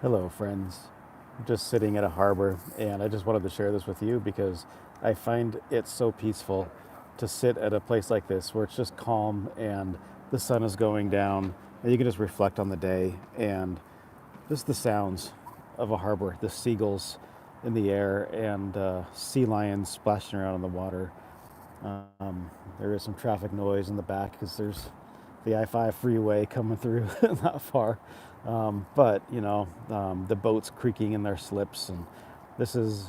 Hello, friends. I'm just sitting at a harbor, and I just wanted to share this with you because I find it so peaceful to sit at a place like this where it's just calm and the sun is going down, and you can just reflect on the day and just the sounds of a harbor, the seagulls in the air, and sea lions splashing around in the water. There is some traffic noise in the back because there's the I-5 freeway coming through not far. But the boats creaking in their slips, and this is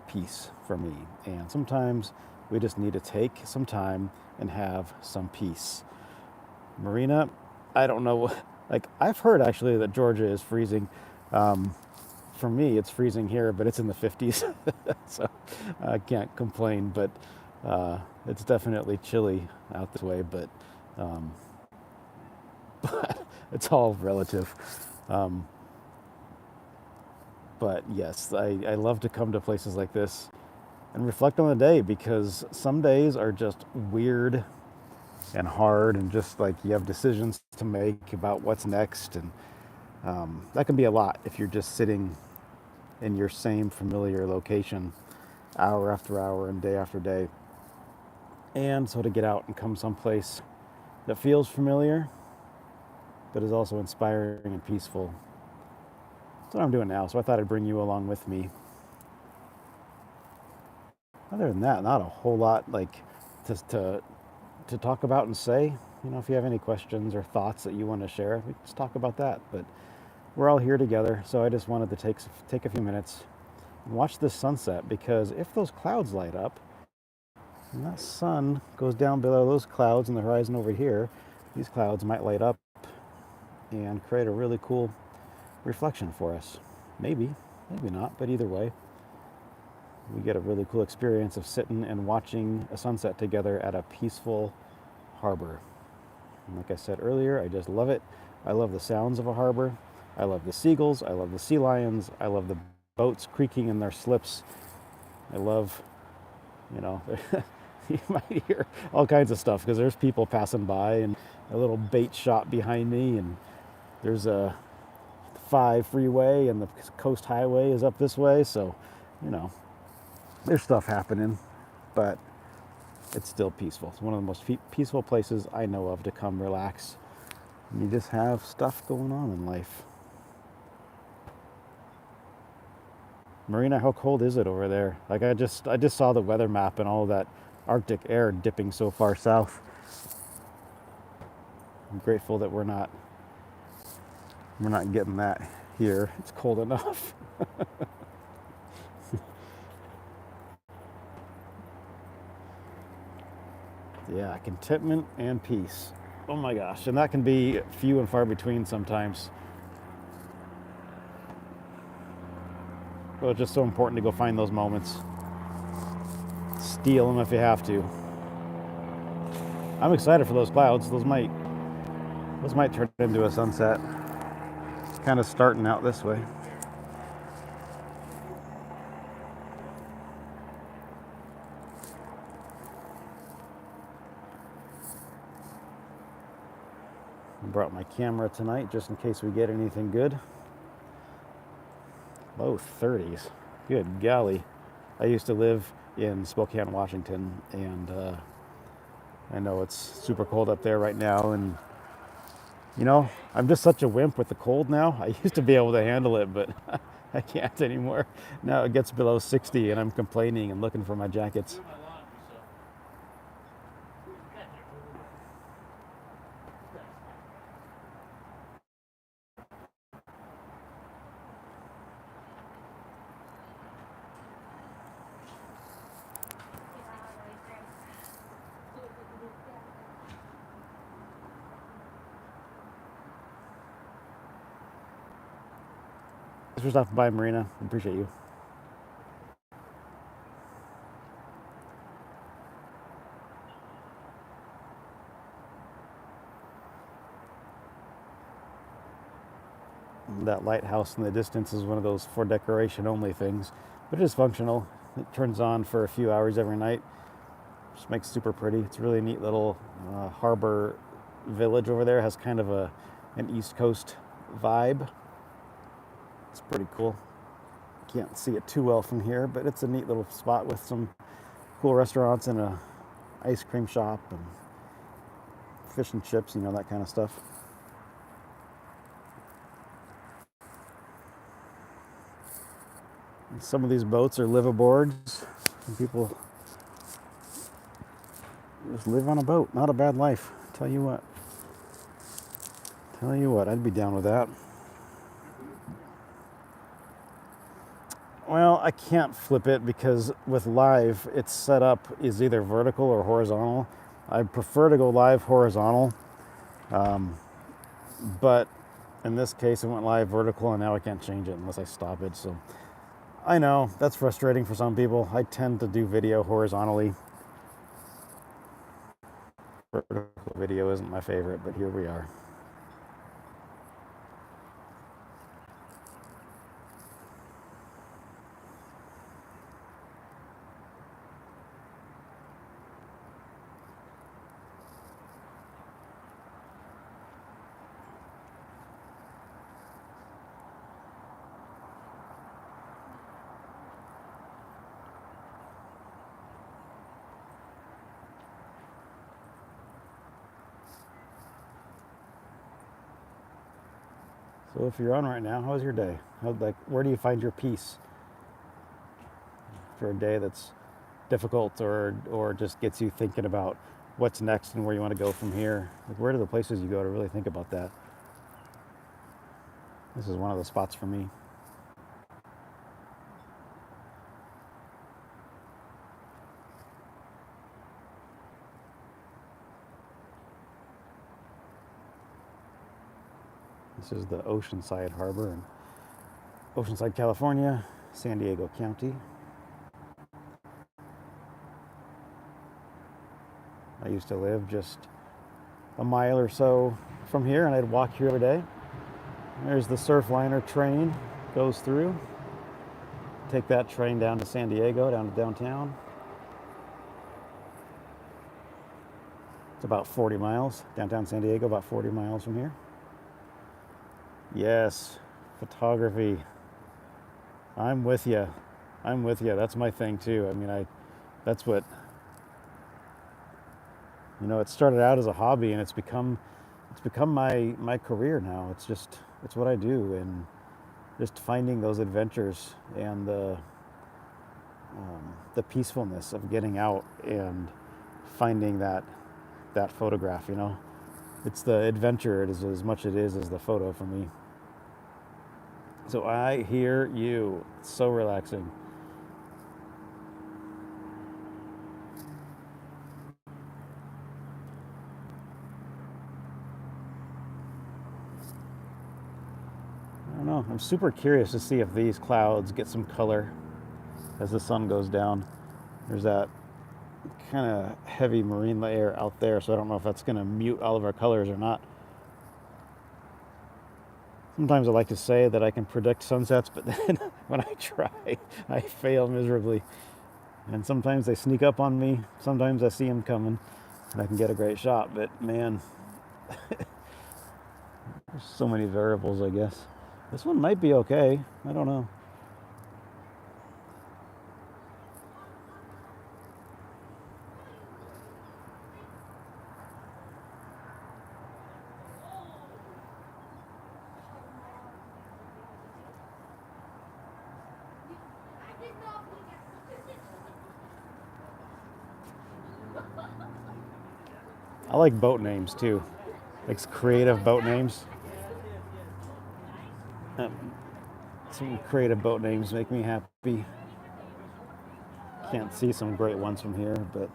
peace for me. And sometimes we just need to take some time and have some peace. Marina, I don't know. Like, I've heard actually that Georgia is freezing. For me, it's freezing here, but it's in the 50s, so I can't complain. But it's definitely chilly out this way, but um, it's all relative. Um, but yes, I love to come to places like this and reflect on the day because some days are just weird and hard, and just like you have decisions to make about what's next. And that can be a lot if you're just sitting in your same familiar location hour after hour and day after day. And so to get out and come someplace that feels familiar but is also inspiring and peaceful. That's what I'm doing now. So I thought I'd bring you along with me. Other than that, not a whole lot like to talk about and say. If you have any questions or thoughts that you want to share, let's talk about that. But we're all here together, so I just wanted to take a few minutes and watch this sunset, because if those clouds light up and that sun goes down below those clouds in the horizon over here, these clouds might light up and create a really cool reflection for us. Maybe, maybe not, but either way, we get a really cool experience of sitting and watching a sunset together at a peaceful harbor. And like I said earlier, I just love it. I love the sounds of a harbor. I love the seagulls. I love the sea lions. I love the boats creaking in their slips. I love, you know, you might hear all kinds of stuff because there's people passing by, and a little bait shop behind me, and there's a 5 freeway, and the coast highway is up this way. So, you know, there's stuff happening, but it's still peaceful. It's one of the most peaceful places I know of to come relax. And you just have stuff going on in life. Marina, how cold is it over there? Like, I just saw the weather map and all that Arctic air dipping so far south. I'm grateful that we're not getting that here. It's cold enough. Yeah, contentment and peace. Oh my gosh, and that can be few and far between sometimes. But it's just so important to go find those moments. Steal them if you have to. I'm excited for those clouds. Those might turn into a sunset. It's kind of starting out this way. I brought my camera tonight just in case we get anything good. Low 30s. Good golly. I used to live in Spokane, Washington, and I know it's super cold up there right now. And I'm just such a wimp with the cold now. I used to be able to handle it, but I can't anymore. Now it gets below 60, and I'm complaining and looking for my jackets. Thanks for stopping by, Marina. I appreciate you. That lighthouse in the distance is one of those for decoration only things, but it is functional. It turns on for a few hours every night. Just makes it super pretty. It's a really neat little harbor village over there. It has kind of an East Coast vibe. It's pretty cool. Can't see it too well from here, but it's a neat little spot with some cool restaurants and a ice cream shop and fish and chips, that kind of stuff. And some of these boats are liveaboards. Some people just live on a boat. Not a bad life. Tell you what. I'd be down with that. Well, I can't flip it because with live, it's set up is either vertical or horizontal. I prefer to go live horizontal, but in this case, it went live vertical, and now I can't change it unless I stop it. So I know that's frustrating for some people. I tend to do video horizontally. Vertical video isn't my favorite, but here we are. So if you're on right now, how's your day? Where do you find your peace for a day that's difficult or just gets you thinking about what's next and where you want to go from here? Like, where are the places you go to really think about that? This is one of the spots for me. This is the Oceanside Harbor in Oceanside, California, San Diego County. I used to live just a mile or so from here, and I'd walk here every day. There's the Surfliner train, goes through. Take that train down to San Diego, down to downtown. It's about 40 miles. Downtown San Diego, about 40 miles from here. Yes, photography. I'm with you. That's my thing too. I mean, that's what, it started out as a hobby, and it's become my career now. It's what I do, and just finding those adventures and the peacefulness of getting out and finding that photograph. It's the adventure it is as much it is as the photo for me. So I hear you. It's so relaxing. I don't know. I'm super curious to see if these clouds get some color as the sun goes down. There's that kind of heavy marine layer out there, so I don't know if that's going to mute all of our colors or not. Sometimes I like to say that I can predict sunsets, but then when I try, I fail miserably. And sometimes they sneak up on me. Sometimes I see them coming, and I can get a great shot. But man, there's so many variables, I guess. This one might be okay. I don't know. I like boat names too. Like creative boat names. Some creative boat names make me happy. Can't see some great ones from here, but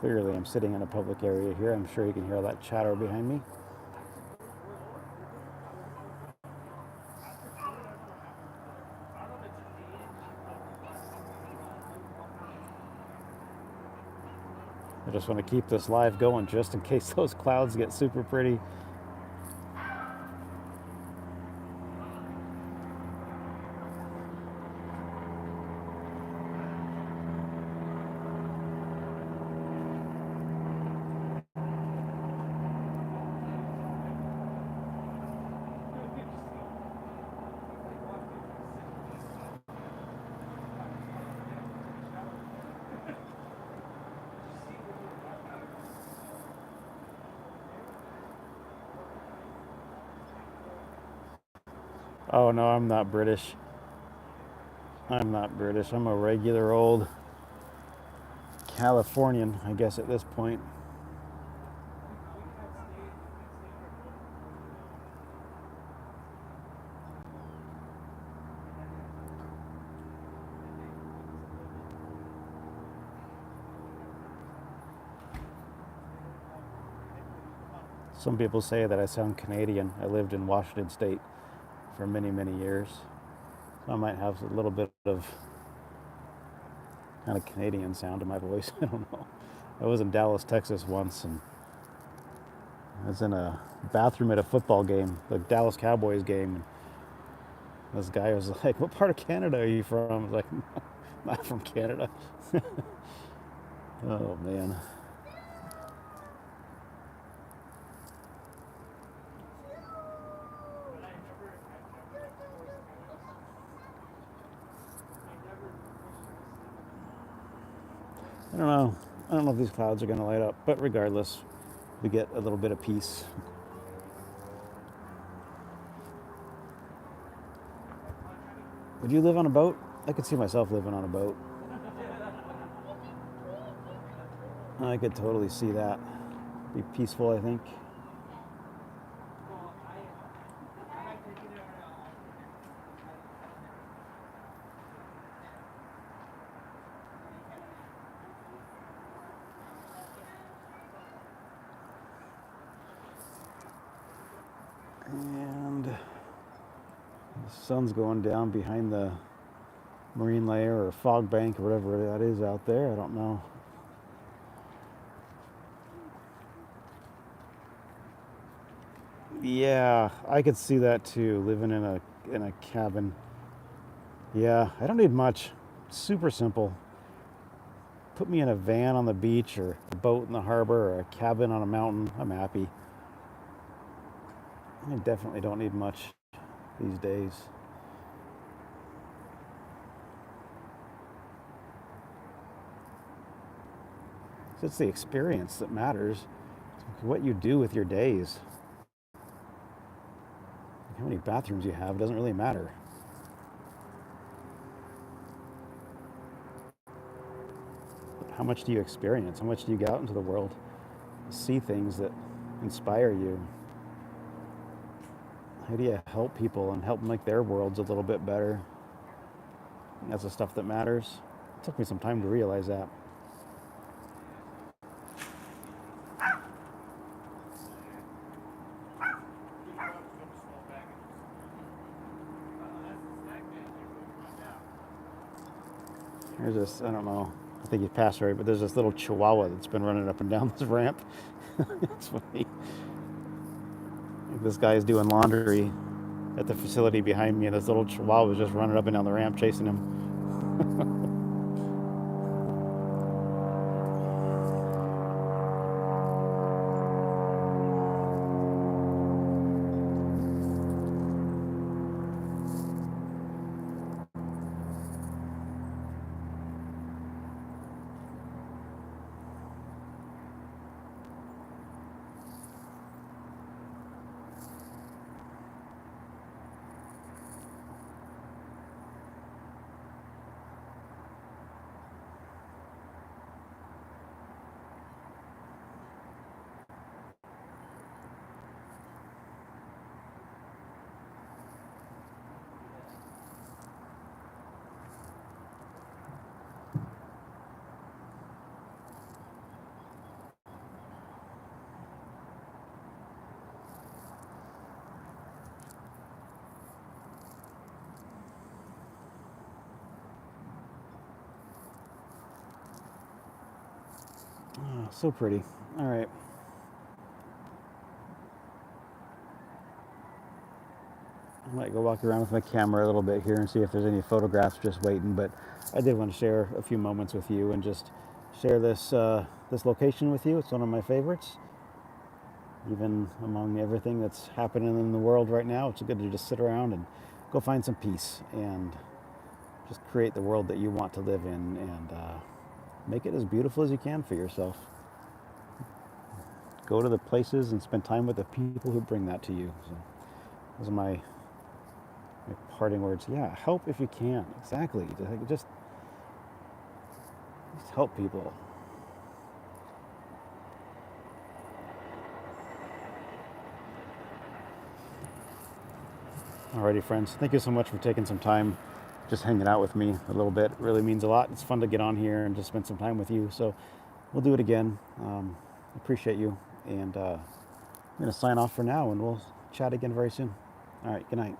Clearly, I'm sitting in a public area here. I'm sure you can hear all that chatter behind me. I just want to keep this live going just in case those clouds get super pretty. Oh no, I'm not British. I'm not British. I'm a regular old Californian, I guess, at this point. Some people say that I sound Canadian. I lived in Washington State for many, many years. So I might have a little bit of kind of Canadian sound to my voice. I don't know. I was in Dallas, Texas once, and I was in a bathroom at a football game, the Dallas Cowboys game. And this guy was like, "What part of Canada are you from?" I was like, "Not from Canada." Oh man. I don't know. I don't know if these clouds are going to light up, but regardless, we get a little bit of peace. Would you live on a boat? I could see myself living on a boat. I could totally see that. Be peaceful, I think. And the sun's going down behind the marine layer or fog bank or whatever that is out there. I don't know. Yeah, I could see that too. Living in a cabin. Yeah, I don't need much. Super simple. Put me in a van on the beach or a boat in the harbor or a cabin on a mountain. I'm happy. I definitely don't need much these days. It's the experience that matters. What you do with your days. How many bathrooms you have doesn't really matter. How much do you experience? How much do you get out into the world? See things that inspire you? How do you help people and help them make their worlds a little bit better? That's the stuff that matters. It took me some time to realize that. There's this, I don't know, I think you passed right, but there's this little chihuahua that's been running up and down this ramp. It's funny. This guy is doing laundry at the facility behind me, and this little chihuahua was just running up and down the ramp chasing him. Oh, so pretty. All right. I might go walk around with my camera a little bit here and see if there's any photographs just waiting. But I did want to share a few moments with you and just share this location with you. It's one of my favorites. Even among everything that's happening in the world right now, it's good to just sit around and go find some peace and just create the world that you want to live in and make it as beautiful as you can for yourself. Go to the places and spend time with the people who bring that to you. So those are my parting words. Yeah, help if you can. Exactly. Just help people. Alrighty, friends. Thank you so much for taking some time just hanging out with me a little bit. It really means a lot. It's fun to get on here and just spend some time with you. So we'll do it again. Appreciate you. And I'm going to sign off for now and we'll chat again very soon. All right. Good night.